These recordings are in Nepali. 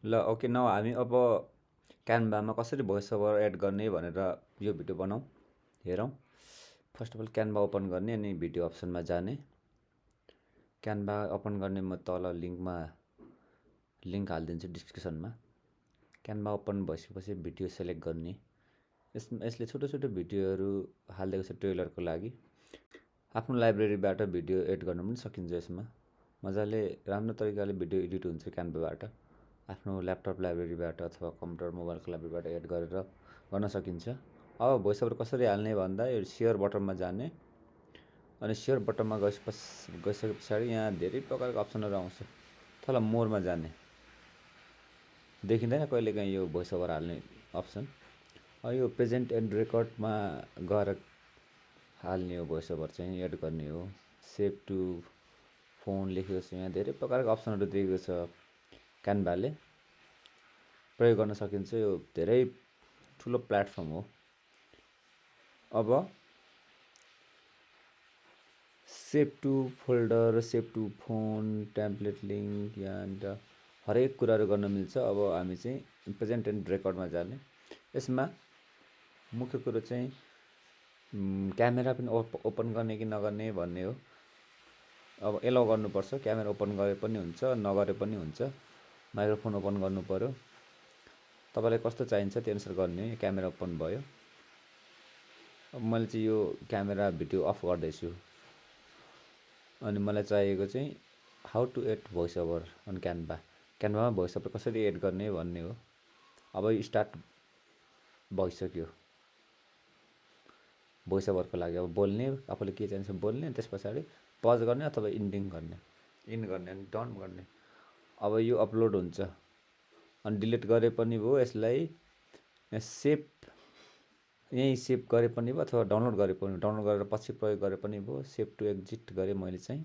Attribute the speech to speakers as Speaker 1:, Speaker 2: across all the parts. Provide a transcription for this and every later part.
Speaker 1: ल ओके न हामी अब क्यानभामा कसरी भोइस ओभर एड गर्ने भनेर यो भिडियो बनाऊँ हेरौँ। First of all Canva open गर्ने अनि भिडियो अप्सनमा जाने। क्यानभा ओपन गर्ने म तल लिङ्क हालिदिन्छु डिस्क्रिप्सनमा। क्यानभा ओपन भइसकेपछि भिडियो सेलेक्ट गर्ने। यसले छोटो छोटो भिडियोहरू हालिदिएको छ ट्रेलरको लागि। आफ्नो लाइब्रेरीबाट भिडियो एड गर्न पनि सकिन्छ। यसमा मजाले राम्रो तरिकाले भिडियो एडिट हुन्छ क्यानभाबाट। आफ्नो ल्यापटप लाइब्रेरीबाट अथवा कम्प्युटर मोबाइलको लाइब्रेरीबाट एड गरेर गर्न सकिन्छ। अब भोइस ओभर कसरी हाल्ने भन्दा यो सेयर बटनमा जाने अनि सेयर बटनमा गइसके पछाडि यहाँ धेरै प्रकारको अप्सनहरू आउँछ। तल मोरमा जाने देखिँदैन कहिलेकाहीँ यो भोइस ओभर हाल्ने अप्सन। यो प्रेजेन्ट एन्ड रेकर्डमा गएर हाल्ने हो। भोइस ओभर चाहिँ एड गर्ने हो। सेभ टु फोन लेखेको छ। यहाँ धेरै प्रकारको अप्सनहरू दिएको छ। क्यानभाले प्रयोग गर्न सकिन्छ। यो धेरै ठुलो प्लेटफर्म हो। अब save to folder, save to phone, template link यहाँ हरेक कुराहरू गर्न मिल्छ। अब हामी चाहिँ प्रेजेन्ट एन्ड रेकर्डमा जाने। यसमा मुख्य कुरो चाहिँ क्यामेरा पनि ओपन गर्ने कि नगर्ने भन्ने हो। अब एलाउ गर्नुपर्छ। क्यामेरा ओपन गरे पनि हुन्छ, नगरे पनि हुन्छ। माइक्रोफोन ओपन गर्नु पर्यो। तपाईँलाई कस्तो चाहिन्छ त्यो अनुसार गर्ने। क्यामेरा ओपन भयो। अब मैले चाहिँ यो क्यामेरा भिडियो अफ गर्दैछु अनि मलाई चाहिएको चाहिँ how to add voice over on Canva. क्यानभामा भोइस ओभर कसरी एड गर्ने भन्ने हो। अब स्टार्ट भइसक्यो भोइस ओभरको लागि। अब बोल्ने, आफूले के चाहिन्छ बोल्ने, त्यस पछाडि पज गर्ने अथवा इन गर्ने अनि डन गर्ने। अब यो अपलोड हुन्छ अनि डिलिट गरे पनि भयो। यसलाई सेभ यहीँ सेभ गरे पनि भयो अथवा डाउनलोड गरे पनि, डाउनलोड गरेर पछि प्रयोग गरे पनि भयो। सेभ टु एक्जिट गरेँ मैले चाहिँ।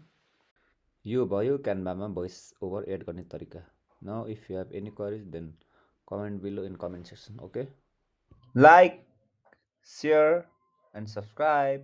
Speaker 1: यो भयो क्यानभामा भोइस ओभर एड गर्ने तरिका। Now if you have any queries then comment below in comment section. Okay, like, share and subscribe.